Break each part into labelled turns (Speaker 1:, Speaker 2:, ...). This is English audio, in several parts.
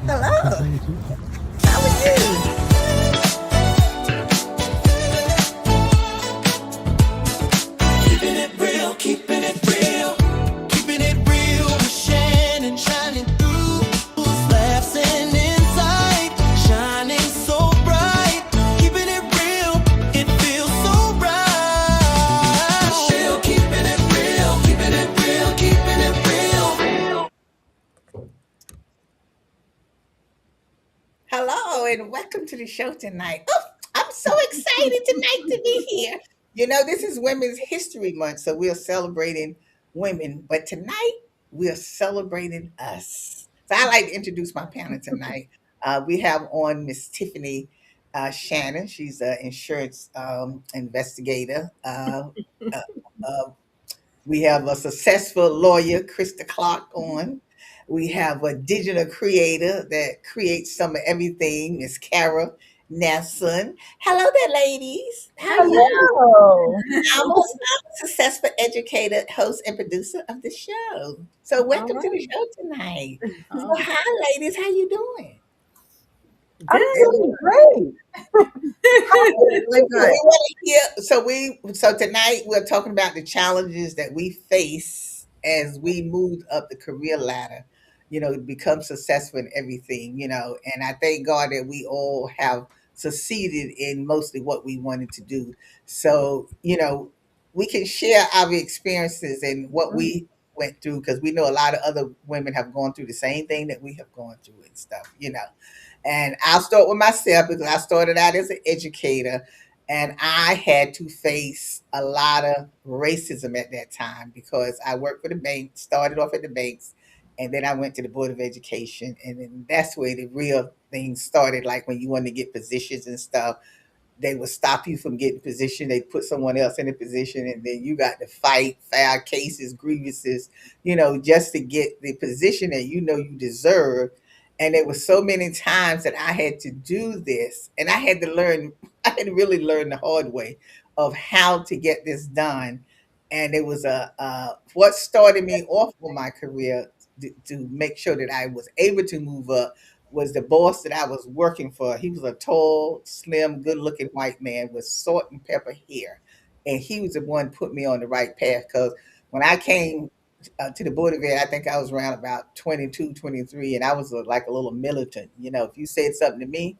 Speaker 1: Hello. How are you?
Speaker 2: Keeping it real, keeping it real, keeping it real with Shannon, shining through, laughs and insight, shining so bright. Keeping it real, it feels so right. Real, keeping it real, keeping it real, keeping it real.
Speaker 1: Hello, and welcome to the show tonight. Oh, I'm so excited tonight to be here. This is Women's History Month, so we're celebrating women, but tonight we're celebrating us. So I like to introduce my panel tonight. We have on Miss Tiffani Shannon. She's an insurance investigator. Uh, uh, We have a successful lawyer, Krista Clarke, on. We have a digital creator that creates some of everything, Miss Kara Nasson. Hello there, ladies. How are you?
Speaker 3: Hello.
Speaker 1: I'm a successful educator, host, and producer of the show. So
Speaker 3: All
Speaker 1: welcome to the
Speaker 3: right.
Speaker 1: show tonight. So
Speaker 3: Oh,
Speaker 1: hi, ladies. How you doing?
Speaker 3: I'm
Speaker 4: Good.
Speaker 3: doing great. How are you
Speaker 4: We're
Speaker 1: So we
Speaker 4: good.
Speaker 3: doing?
Speaker 1: want to hear. So tonight we're talking about the challenges that we face as we move up the career ladder. To become successful in everything. And I thank God that we all have succeeded in mostly what we wanted to do. So we can share our experiences and what
Speaker 3: Mm,
Speaker 1: we went through because we know a lot of other women have gone through the same thing that we have gone through and stuff. And I'll start with myself because I started out as an educator and I had to face a lot of racism at that time because I worked for the bank, started off at the banks, and then I went to the Board of Education. And then that's where the real thing started, like when you want to get positions and stuff they would stop you from getting position. They put someone else in a position, and then you got to fight, file cases, grievances, just to get the position that you deserve. And there were so many times that I had to do this, and I had to learn. I had to really learn the hard way of how to get this done. And it was what started me off on my career to make sure that I was able to move up was the boss that I was working for. He was a tall, slim, good-looking white man with salt and pepper hair, and he was the one put me on the right path. Because when I came to the Board of Ed, I think I was around about 22, 23, and I was like a little militant. If you said something to me,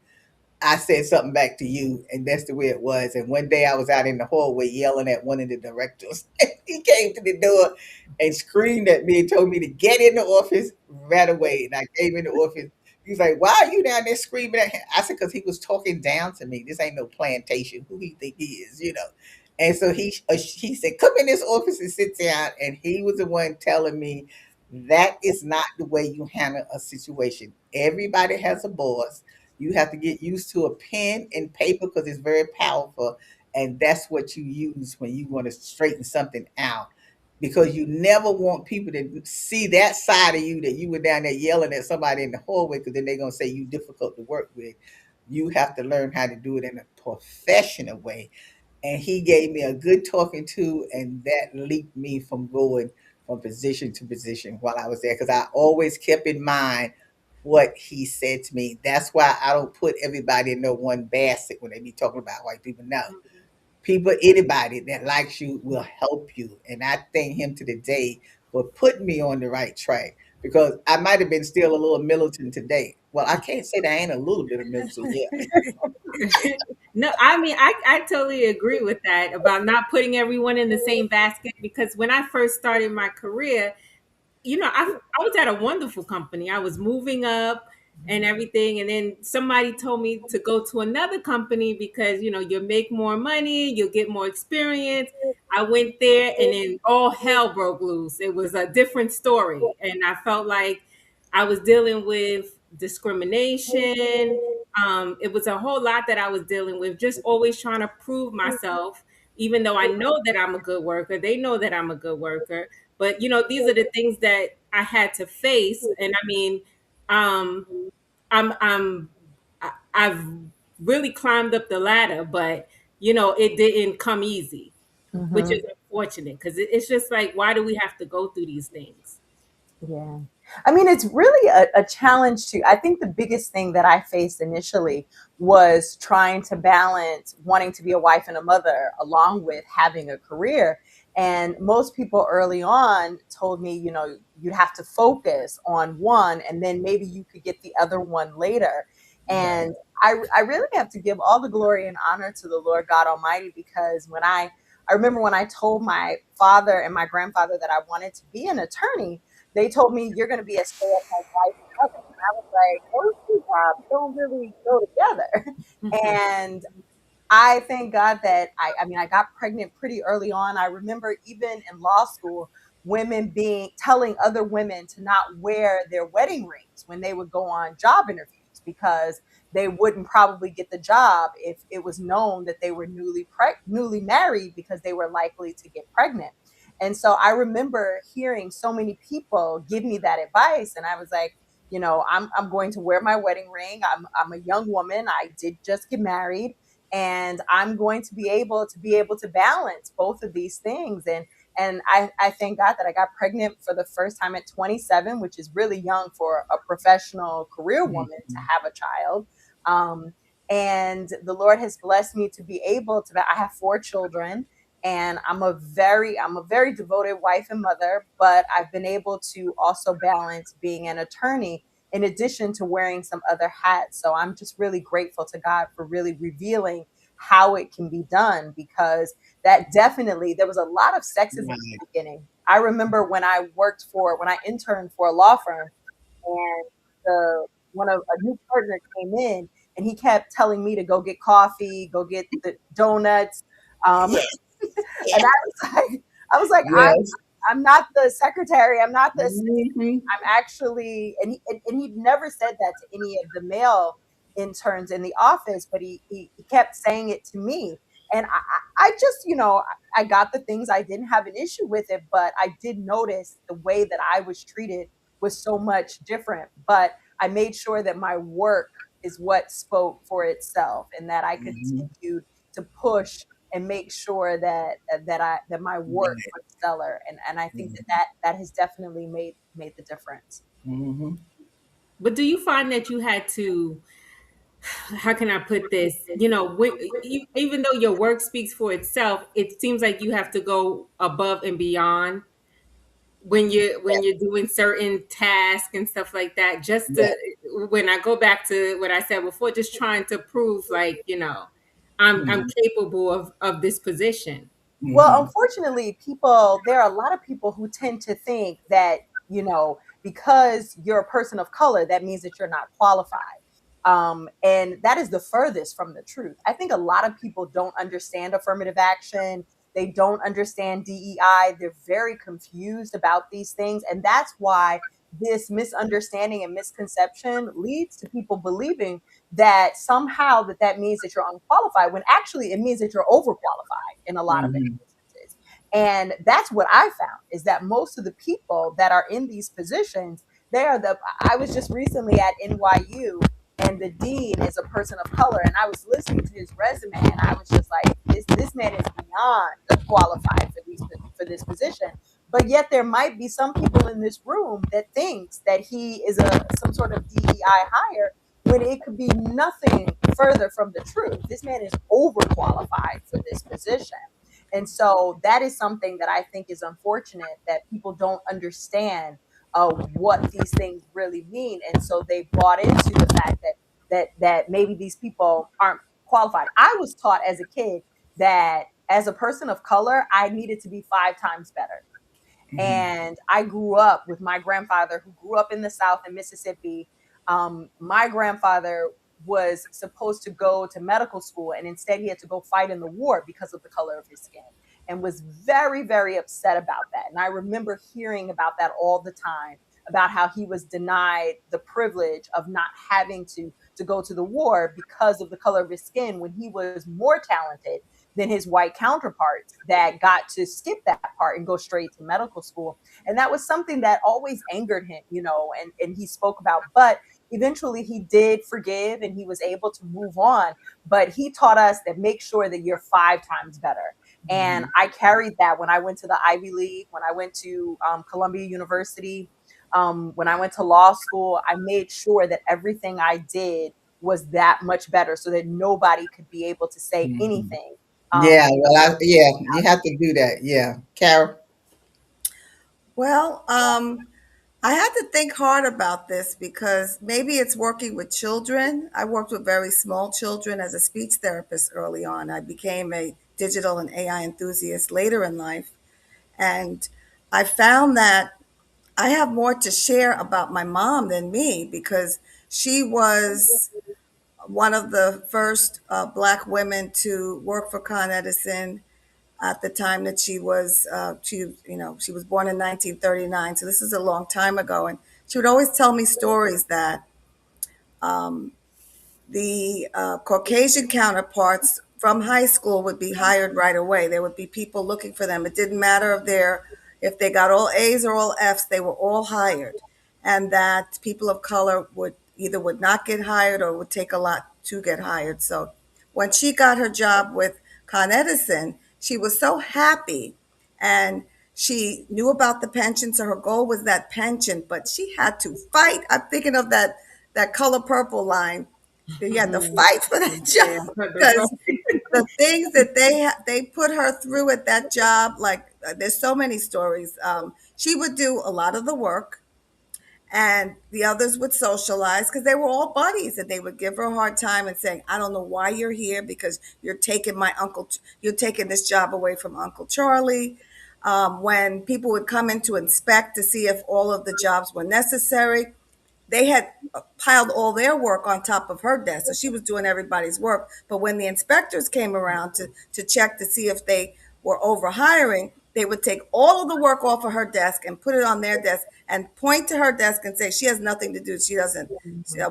Speaker 1: I said something back to you, and that's the way it was. And one day I was out in the hallway yelling at one of the directors. He came to the door and screamed at me and told me to get in the office right away. And I came in the office. He was like, "Why are you down there screaming at him?" I said, "Because he was talking down to me. This ain't no plantation. Who he think he is?" And so he said, "Come in this office and sit down." And he was the one telling me that is not the way you handle a situation. Everybody has a boss. You have to get used to a pen and paper because it's very powerful. And that's what you use when you want to straighten something out. Because you never want people to see that side of you that you were down there yelling at somebody in the hallway because then they're going to say you difficult to work with. You have to learn how to do it in a professional way. And he gave me a good talking to, and that leaped me from going from position to position while I was there because I always kept in mind what he said to me. That's why I don't put everybody in no one basket when they be talking about white people. No, people, anybody that likes you will help you, and I thank him to the day for putting me on the right track because I might have been still a little militant today. Well, I can't say that I ain't a little bit of militant yet.
Speaker 4: No, I mean, I totally agree with that about not putting everyone in the same basket because when I first started my career, I was at a wonderful company. I was moving up and everything. And then somebody told me to go to another company because, you'll make more money, you'll get more experience. I went there and then all hell broke loose. It was a different story. And I felt like I was dealing with discrimination. It was a whole lot that I was dealing with, just always trying to prove myself, even though I know that I'm a good worker. They know that I'm a good worker, but these are the things that I had to face. And I mean, um, I'm I've really climbed up the ladder, but it didn't come easy, which
Speaker 3: mhm.
Speaker 4: is unfortunate because it's just like, why do we have to go through these things?
Speaker 3: Yeah. I mean, it's really a challenge too. I think the biggest thing that I faced initially was trying to balance wanting to be a wife and a mother along with having a career. And most people early on told me, you'd have to focus on one and then maybe you could get the other one later.
Speaker 1: Right.
Speaker 3: And I really have to give all the glory and honor to the Lord God Almighty, because I remember when I told my father and my grandfather that I wanted to be an attorney, they told me you're going to be a stay-at-home wife and mother. And I was like, those two jobs don't really go together. And I thank God that I mean, I got pregnant pretty early on. I remember even in law school, women being telling other women to not wear their wedding rings when they would go on job interviews, because they wouldn't probably get the job if it was known that they were newly married, because they were likely to get pregnant. And so I remember hearing so many people give me that advice, and I was like, I'm going to wear my wedding ring. I'm a young woman. I did just get married, and I'm going to be able to balance both of these things. And I thank God that I got pregnant for the first time at 27, which is really young for a professional career woman to
Speaker 1: Mhm.
Speaker 3: have a child. Um, and the Lord has blessed me to be able to. I have 4 children, and I'm a very devoted wife and mother. But I've been able to also balance being an attorney in addition to wearing some other hats. So I'm just really grateful to God for really revealing how it can be done, because that definitely, there was a lot of sexism in
Speaker 1: Right.
Speaker 3: the beginning. I remember when I interned for a law firm, and the one of a new partner came in, and he kept telling me to go get coffee, go get the donuts. Um,
Speaker 1: Yes.
Speaker 3: and I was like,
Speaker 1: Yes.
Speaker 3: I'm not the secretary. I'm not the assistant.
Speaker 1: Hmm.
Speaker 3: I'm actually, and he never said that to any of the male interns in the office, but he kept saying it to me. And I just, I got the things. I didn't have an issue with it, but I did notice the way that I was treated was so much different. But I made sure that my work is what spoke for itself, and that I
Speaker 1: Hmm.
Speaker 3: continued to push and make sure that my work
Speaker 1: Right.
Speaker 3: was stellar. And I think that has definitely made the difference.
Speaker 1: Hmm.
Speaker 4: But do you find that you had to, how can I put this? Even though your work speaks for itself, it seems like you have to go above and beyond when you're doing certain tasks and stuff like that. Just
Speaker 1: Yes.
Speaker 4: to, when I go back to what I said before, just trying to prove, like, I'm
Speaker 1: Hmm.
Speaker 4: capable of this position.
Speaker 3: Well,
Speaker 1: Hmm.
Speaker 3: unfortunately, there are a lot of people who tend to think that, because you're a person of color, that means that you're not qualified. And that is the furthest from the truth. I think a lot of people don't understand affirmative action. They don't understand DEI. They're very confused about these things. And that's why this misunderstanding and misconception leads to people believing that somehow that means that you're unqualified, when actually it means that you're overqualified in a lot of
Speaker 1: Hmm.
Speaker 3: instances. And that's what I found, is that most of the people that are in these positions, I was just recently at NYU, and the dean is a person of color, and I was listening to his resume, and I was just like, this man is beyond qualified for this position. But yet there might be some people in this room that thinks that he is some sort of DEI hire, when it could be nothing further from the truth. This man is overqualified for this position. And so that is something that I think is unfortunate, that people don't understand what these things really mean. And so they bought into the fact that maybe these people aren't qualified. I was taught as a kid that as a person of color, I needed to be 5 times better.
Speaker 1: Hmm.
Speaker 3: And I grew up with my grandfather, who grew up in the South in Mississippi. My grandfather was supposed to go to medical school, and instead he had to go fight in the war because of the color of his skin, and was very, very upset about that. And I remember hearing about that all the time, about how he was denied the privilege of not having to go to the war because of the color of his skin, when he was more talented than his white counterparts that got to skip that part and go straight to medical school. And that was something that always angered him, and he spoke about. But eventually he did forgive, and he was able to move on. But he taught us that make sure that you're 5 times better. And
Speaker 1: Hmm.
Speaker 3: I carried that when I went to the Ivy League, when I went to Columbia University. When I went to law school, I made sure that everything I did was that much better so that nobody could be able to say
Speaker 1: Mhm.
Speaker 3: anything.
Speaker 1: Yeah,
Speaker 3: Um,
Speaker 1: well, yeah, you have to do that. Yeah, Carol.
Speaker 5: Well, I had to think hard about this because maybe it's working with children. I worked with very small children as a speech therapist early on. I became a digital and AI enthusiast later in life. And I found that I have more to share about my mom than me because she was one of the first Black women to work for Con Edison at the time that she was born in 1939. So this is a long time ago. And she would always tell me stories that the Caucasian counterparts from high school would be hired right away. There would be people looking for them. It didn't matter if they got all A's or all F's, they were all hired. And that people of color would not get hired or would take a lot to get hired. So when she got her job with Con Edison, she was so happy and she knew about the pension. So her goal was that pension, but she had to fight. I'm thinking of that Color Purple line. You had to fight for that
Speaker 4: Yeah.
Speaker 5: job because the things that they put her through at that job, like there's so many stories. She would do a lot of the work, and the others would socialize because they were all buddies, and they would give her a hard time and saying, "I don't know why you're here because you're taking this job away from Uncle Charlie." When people would come in to inspect to see if all of the jobs were necessary, they had piled all their work on top of her desk. So she was doing everybody's work. But when the inspectors came around to check to see if they were over hiring, they would take all of the work off of her desk and put it on their desk and point to her desk and say, she has nothing to do.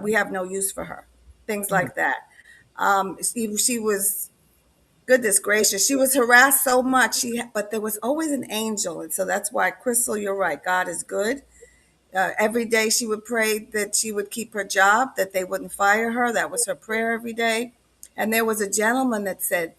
Speaker 5: We have no use for her. Things like that. She was, goodness gracious, she was harassed so much. But there was always an angel. And so that's why, Crystal, you're right. God is good. Every day she would pray that she would keep her job, that they wouldn't fire her. That was her prayer every day. And there was a gentleman that said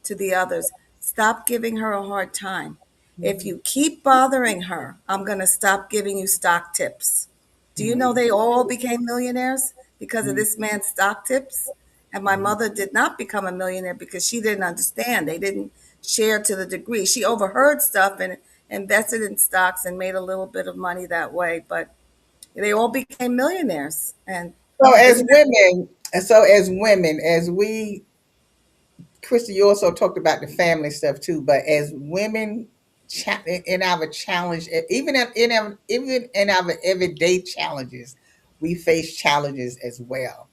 Speaker 5: to the others, stop giving her a hard time. If you keep bothering her, I'm going to stop giving you stock tips. Do you know they all became millionaires because of this man's stock tips? And my mother did not become a millionaire because she didn't understand. They didn't share to the degree. She overheard stuff and invested in stocks and made a little bit of money that way. But they all became millionaires. And
Speaker 1: So as
Speaker 5: isn't that
Speaker 1: women, as we, Krista, you also talked about the family stuff too. But as women, in our challenge, even in our everyday challenges, we face challenges as well.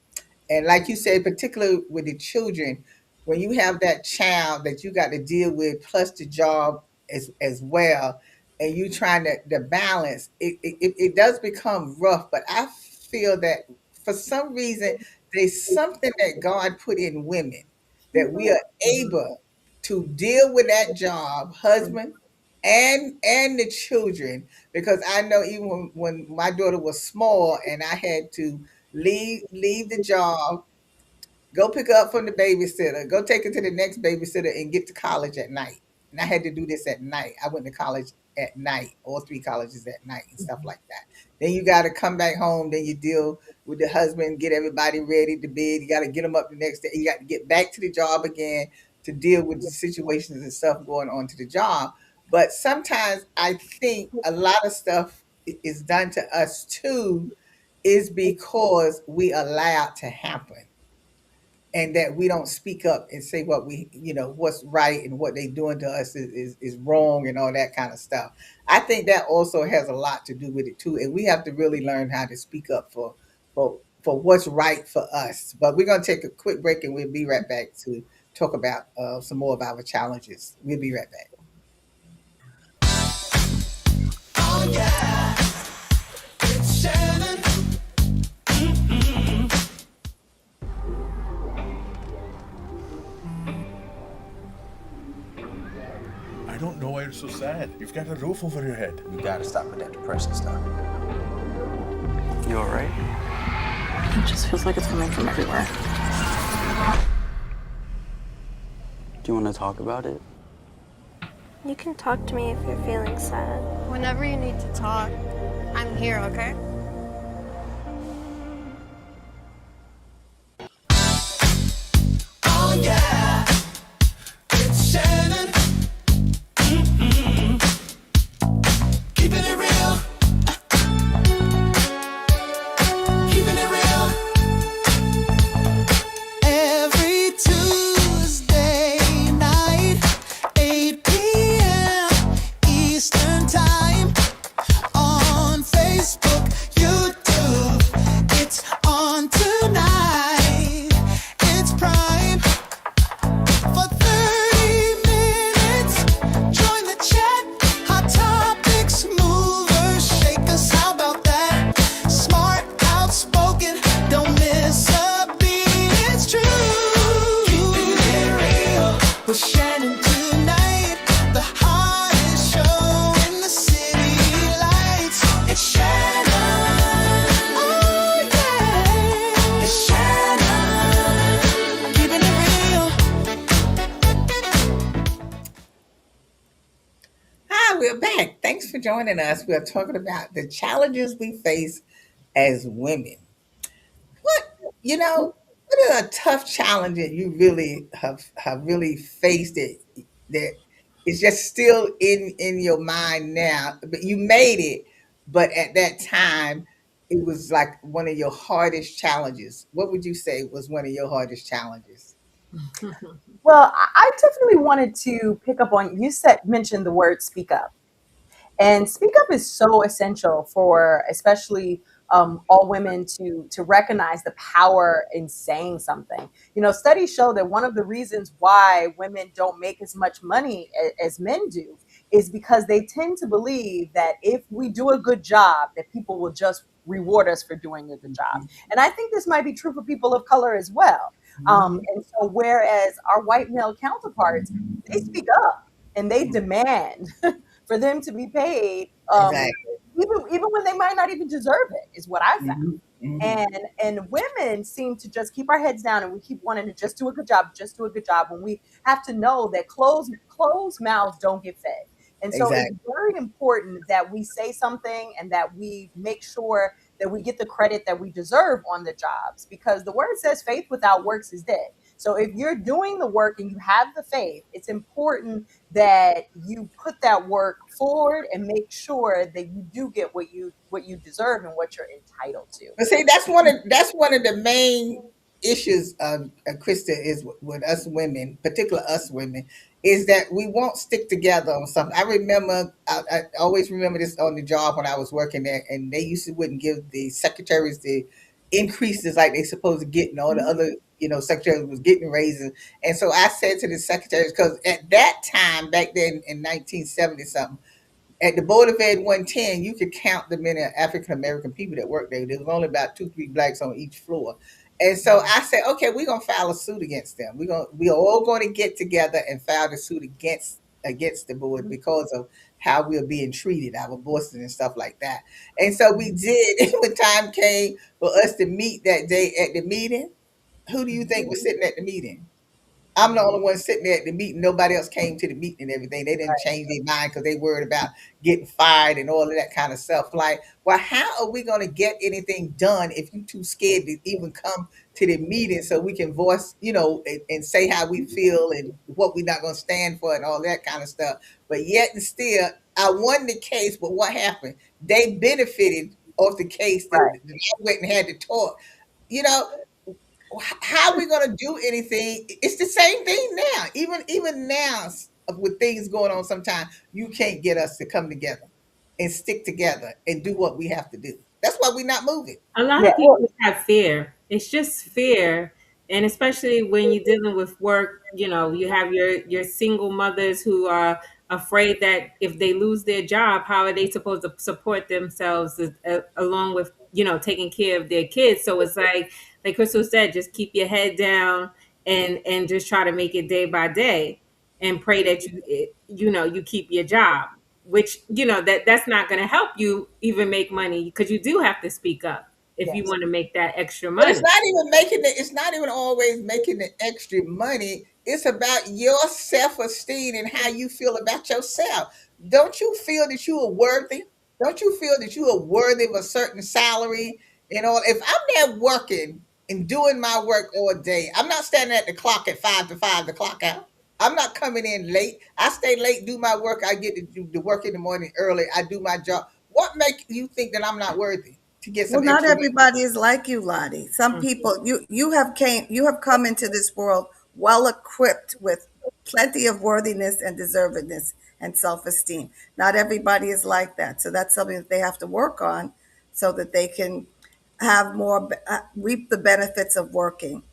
Speaker 1: And like you said, particularly with the children, when you have that child that you got to deal with, plus the job as well, and you trying to balance, it does become rough. But I feel that for some reason, there's something that God put in women that we are able to deal with that job, husband and the children. Because I know even when my daughter was small and I had to leave the job, go pick her up from the babysitter, go take her to the next babysitter, and get to college at night. And I had to do this at night. I went to college at night, all three colleges at night, and stuff like that. Then you got to come back home. Then you deal with the husband, get everybody ready to bed. You got to get them up the next day. You got to get back to the job again to deal with the situations and stuff going on to the job. But sometimes I think a lot of stuff is done to us too, is because we allow it to happen, and that we don't speak up and say what what's right, and what they doing to us is wrong, and all that kind of stuff. I think that also has a lot to do with it too, and we have to really learn how to speak up for what's right for us. But we're going to take a quick break, and we'll be right back to talk about some more of our challenges. We'll be right back.
Speaker 2: Oh yeah, it's Shannon.
Speaker 6: I don't know why you're so sad. You've got a roof over your head.
Speaker 7: You gotta stop with that depression stuff.
Speaker 8: You alright?
Speaker 9: It just feels like it's coming from everywhere.
Speaker 8: Do you want to talk about it?
Speaker 10: You can talk to me if you're feeling sad.
Speaker 11: Whenever you need to talk, I'm
Speaker 10: Here, okay?
Speaker 2: Oh yeah, it's Shannon. Keeping it real, keeping it real. Every Tuesday night, 8 p.m. Eastern Time, on Facebook, YouTube. It's on tonight. It's Prime for 30 minutes. Join the chat. Hot topics, movers, shakers. How about that? Smart, outspoken. Don't miss a beat. It's true. Keeping it real with Shannon tonight. The hottest show in the city lights. It's Shannon. Oh yeah. It's Shannon. Keeping it real.
Speaker 1: Hi, we're back. Thanks for joining us. We're talking about the challenges we face as women. What what are a tough challenge that you really have really faced that is just still in your mind now, but you made it, but at that time it was like one of your hardest challenges. What would you say was one of your hardest challenges?
Speaker 3: Well, I definitely wanted to pick up on you said mentioned the word speak up. And speak up is so essential for especially all women to recognize the power in saying something. You know, studies show that one of the reasons why women don't make as much money as men do is because they tend to believe that if we do a good job, that people will just reward us for doing a good job. And I think this might be true for people of color as well.
Speaker 1: Mhm.
Speaker 3: And so, whereas our white male counterparts, they speak up and they demand for them to be paid,
Speaker 1: Exactly.
Speaker 3: even when they might not even deserve it, is what I found.
Speaker 1: Hmm. Hmm.
Speaker 3: And women seem to just keep our heads down and we keep wanting to just do a good job, just do a good job when we have to know that closed mouths don't get fed. And so it's
Speaker 1: Exactly.
Speaker 3: very important that we say something and that we make sure that we get the credit that we deserve on the jobs, because the word says faith without works is dead. So if you're doing the work and you have the faith, it's important that you put that work forward and make sure that you do get what you deserve and what you're entitled to.
Speaker 1: But see, that's one of the main issues, Krista, is with us women, particularly us women, is that we won't stick together on something. I always remember this on the job when I was working there, and they used to wouldn't give the secretaries the increases like they supposed to get, and all the other secretaries was getting raises. And so I said to the secretaries, because at that time back then in 1970 something, at the Board of Ed 110, you could count the many African American people that worked there. There was only about two, three blacks on each floor. And so I said, okay, we're gonna file a suit against them. We are all gonna get together and file the suit against the board because of how we're being treated, our bosses and stuff like that. And so we did. When time came for us to meet that day at the meeting, who do you think was sitting at the meeting? I'm the only one sitting there at the meeting. Nobody else came to the meeting and everything. They didn't change their mind because they worried about getting fired and all of that kind of stuff. Like, well, how are we going to get anything done if you too scared to even come to the meeting so we can voice, and say how we feel and what we're not going to stand for and all that kind of stuff. But yet and still, I won the case. But what happened? They benefited off the case that
Speaker 3: Right.
Speaker 1: I went and had to talk. You know, how are we going to do anything? It's the same thing now. Even now, with things going on, sometimes you can't get us to come together and stick together and do what we have to do. That's why we're not moving.
Speaker 4: A lot
Speaker 3: Yeah.
Speaker 4: of people
Speaker 3: Well,
Speaker 4: just have fear. It's just fear. And especially when you're dealing with work, you have your single mothers who are afraid that if they lose their job, how are they supposed to support themselves along with, taking care of their kids? So it's like Crystal said, just keep your head down and just try to make it day by day and pray that you keep your job, which that's not going to help you even make money, because you do have to speak up if you
Speaker 3: yes.
Speaker 4: want to make that extra
Speaker 1: But it's
Speaker 4: money.
Speaker 1: not even making it. It's not even always making the extra money. It's about your self esteem and how you feel about yourself. Don't you feel that you are worthy? Don't you feel that you are worthy of a certain salary? You know, if I'm there working and doing my work all day, I'm not standing at the clock at 5 to 5 to clock out. I'm not coming in late. I stay late, do my work. I get to do the work in the morning early. I do my job. What makes you think that I'm not worthy to get
Speaker 5: Well,
Speaker 1: some
Speaker 5: not
Speaker 1: extra money?
Speaker 5: everybody is like you, Lottie. Some people you have come into this world well equipped with plenty of worthiness and deservedness and self-esteem. Not everybody is like that. So that's something that they have to work on so that they can have more reap the benefits of working.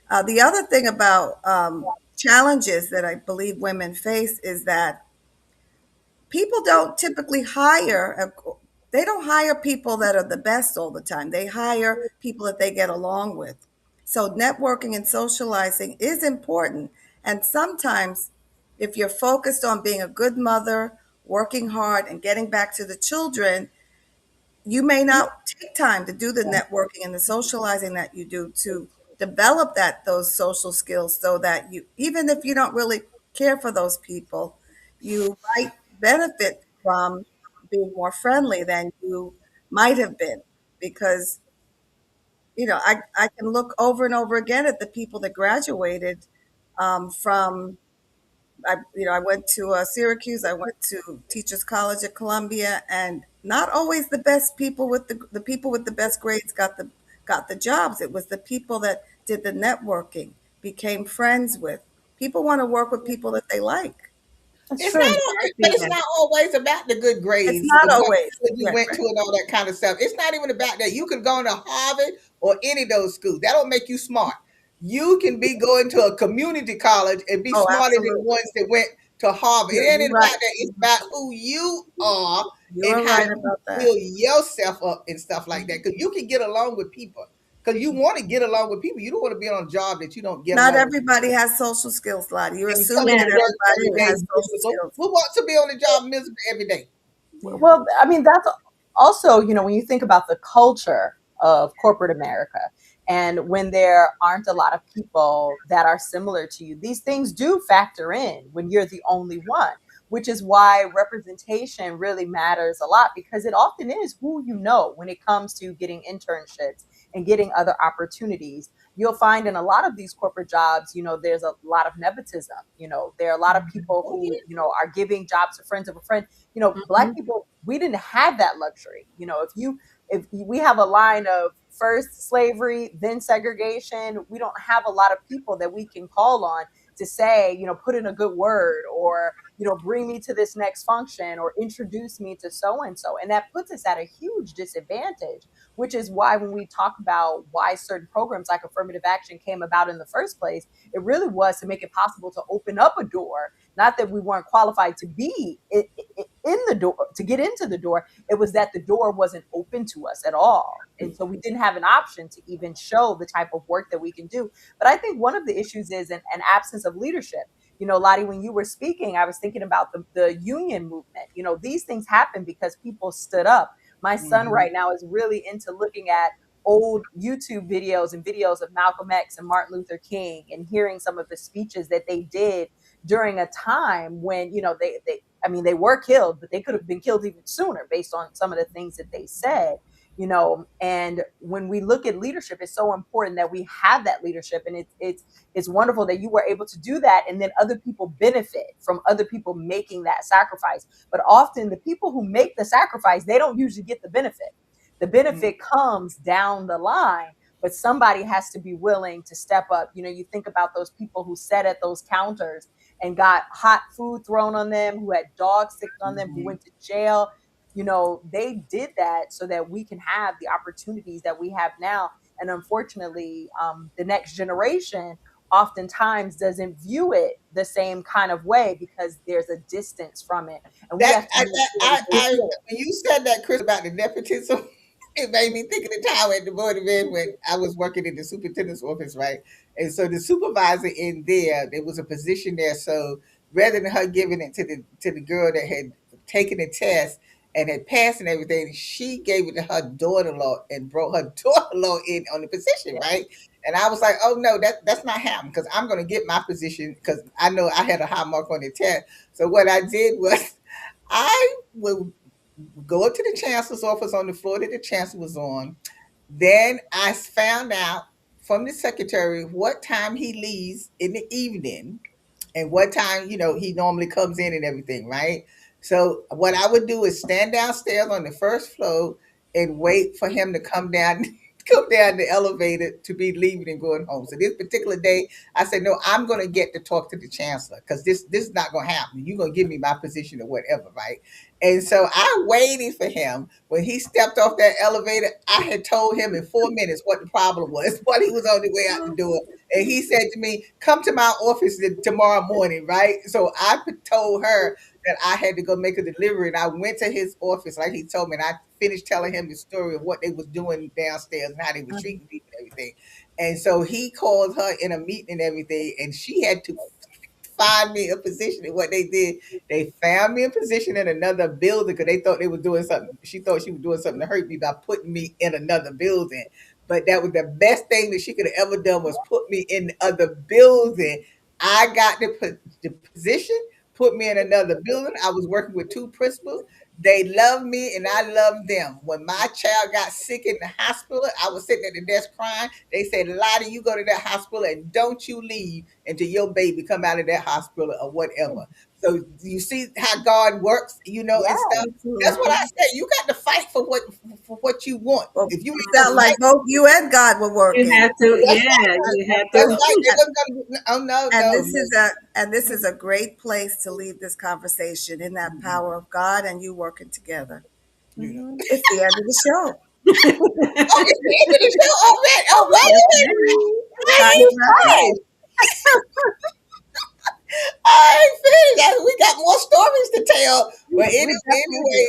Speaker 5: The other thing about challenges that I believe women face is that people don't typically they don't hire people that are the best all the time. They hire people that they get along with. So networking and socializing is important. And sometimes if you're focused on being a good mother, working hard and getting back to the children, you may not take time to do the networking and the socializing that you do to develop those social skills so that you, even if you don't really care for those people, you might benefit from being more friendly than you might have been, because I can look over and over again at the people that graduated from I went to Syracuse. I went to Teachers College at Columbia, and not always the best people with the people with the best grades got the jobs. It was the people that did the networking, became friends with. People want to work with people that they like.
Speaker 3: That's
Speaker 1: It's not,
Speaker 3: true.
Speaker 1: but it's not always about the good
Speaker 5: It's
Speaker 1: grades
Speaker 5: not
Speaker 1: and what
Speaker 5: always
Speaker 1: school you
Speaker 5: right,
Speaker 1: went
Speaker 5: right.
Speaker 1: to and all that kind of stuff. It's not even about that. You could go to Harvard or any of those schools. That don't make you smart. You can be going to a community college and be
Speaker 5: Oh,
Speaker 1: smarter than the
Speaker 5: absolutely.
Speaker 1: ones that went to Harvard. It ain't
Speaker 5: You're
Speaker 1: about
Speaker 5: right.
Speaker 1: that. It's about who you are
Speaker 5: You
Speaker 1: and
Speaker 5: are
Speaker 1: how
Speaker 5: right
Speaker 1: you
Speaker 5: about that.
Speaker 1: build yourself up and stuff like that. Because you can get along with people. Because you want to get along with people. You don't want to be on a job that you don't get
Speaker 5: Not
Speaker 1: along with
Speaker 5: everybody has social skills, Lottie. You're
Speaker 1: and coming
Speaker 5: assuming
Speaker 1: to
Speaker 5: that
Speaker 4: Yeah.
Speaker 1: work every
Speaker 5: everybody
Speaker 1: day
Speaker 5: has social
Speaker 1: miserable.
Speaker 5: skills.
Speaker 1: Who wants to be on the job miserable every day?
Speaker 4: Yeah.
Speaker 3: Well, I mean, that's also, when you think about the culture of corporate America, and when there aren't a lot of people that are similar to you, these things do factor in when you're the only one, which is why representation really matters a lot, because it often is who you know when it comes to getting internships and getting other opportunities. You'll find in a lot of these corporate jobs, there's a lot of nepotism. There are a lot of people
Speaker 1: Oh
Speaker 3: who,
Speaker 1: yeah.
Speaker 3: are giving jobs to friends of a friend. Black
Speaker 4: Mhm.
Speaker 3: people, we didn't have that luxury. If we have a line of first slavery, then segregation, we don't have a lot of people that we can call on to say, put in a good word, or bring me to this next function, or introduce me to so and so. And that puts us at a huge disadvantage, which is why when we talk about why certain programs like affirmative action came about in the first place, it really was to make it possible to open up a door. Not that we weren't qualified to be in the door, to get into the door. It was that the door wasn't open to us at all, and so we didn't have an option to even show the type of work that we can do. But I think one of the issues is an absence of leadership. Lottie, when you were speaking, I was thinking about the union movement. These things happen because people stood up. My son
Speaker 1: Mm-hmm.
Speaker 3: right now is really into looking at old YouTube videos and videos of Malcolm X and Martin Luther King, and hearing some of the speeches that they did during a time when, they were killed, but they could have been killed even sooner based on some of the things that they said. And when we look at leadership, it's so important that we have that leadership, and it's wonderful that you were able to do that, and then other people benefit from other people making that sacrifice. But often the people who make the sacrifice, they don't usually get the benefit. The benefit comes down the line, but somebody has to be willing to step up. You think about those people who sat at those counters and got hot food thrown on them, who had dogs sick on them, who
Speaker 1: Mm-hmm.
Speaker 3: went to jail. They did that so that we can have the opportunities that we have now. And unfortunately, the next generation oftentimes doesn't view it the same kind of way, because there's a distance from it. And we
Speaker 1: That
Speaker 3: have to make sure that they
Speaker 1: I
Speaker 3: feel it.
Speaker 1: when you said that, Chris, about the nepotism, it made me think of the time at the Board of Ed when I was working in the superintendent's office, right? And so the supervisor in there was a position there. So rather than her giving it to the girl that had taken the test and had passed and everything, she gave it to her daughter-in-law and brought her daughter-in-law in on the position,
Speaker 3: Yeah.
Speaker 1: right? And I was like, oh no, that's not happening, because I'm going to get my position, because I know I had a high mark on the test. So what I did was I would go up to the chancellor's office on the floor that the chancellor was on. Then I found out from the secretary what time he leaves in the evening and what time he normally comes in and everything, right? So what I would do is stand downstairs on the first floor and wait for him to come down come down the elevator to be leaving and going home. So this particular day I said, no, I'm going to get to talk to the chancellor because this is not going to happen. You're going to give me my position or whatever, right? And so I waited for him. When he stepped off that elevator, I had told him in 4 minutes what the problem was while he was on the way out the door. And he said to me, come to my office tomorrow morning, right? So I told her that I had to go make a delivery. And I went to his office like he told me. And I finished telling him the story of what they was doing downstairs and how they were treating people and everything. And so he called her in a meeting and everything. And she had to find me a position. And what they did, they found me a position in another building because they thought they were doing something. She thought she was doing something to hurt me by putting me in another building. But that was the best thing that she could have ever done was put me in the other building. I got the position, put me in another building. I was working with two principals. They loved me and I loved them. When my child got sick in the hospital, I was sitting at the desk crying. They said, Lottie, you go to that hospital and don't you leave until your baby come out of that hospital or whatever. So you see how God works, and stuff.
Speaker 3: Yes.
Speaker 1: That's what I say. You got to fight for what you want.
Speaker 5: Well,
Speaker 1: If you
Speaker 5: it
Speaker 1: ain't
Speaker 5: sounds
Speaker 1: gonna
Speaker 5: like
Speaker 1: fight,
Speaker 5: both you and God were
Speaker 4: You
Speaker 5: working.
Speaker 4: have to,
Speaker 1: that's
Speaker 4: yeah,
Speaker 1: right.
Speaker 4: you have
Speaker 1: That's
Speaker 4: to.
Speaker 1: right. They wasn't gonna, oh no,
Speaker 5: And
Speaker 1: no,
Speaker 5: this
Speaker 1: no.
Speaker 5: is a great place to leave this conversation in that power of God and you working together.
Speaker 1: You know.
Speaker 3: Mhm.
Speaker 5: It's the end of the show.
Speaker 1: Oh, it's the end of the show. Oh man. Oh wait a minute. I
Speaker 5: Time
Speaker 1: ain't
Speaker 5: wrap up.
Speaker 1: finished. I ain't finished. We got more stories to tell. But
Speaker 5: We definitely do.
Speaker 1: anyway,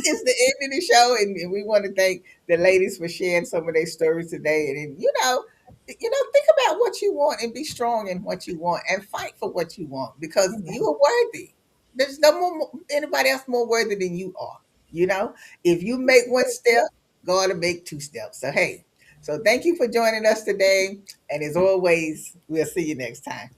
Speaker 1: it's the end of the show, and we want to thank the ladies for sharing some of their stories today. And think about what you want and be strong in what you want and fight for what you want because you
Speaker 3: Amen.
Speaker 1: are worthy. There's no more anybody else more worthy than you are. If you make one step, God will make two steps. So hey, so thank you for joining us today. And as always, we'll see you next time.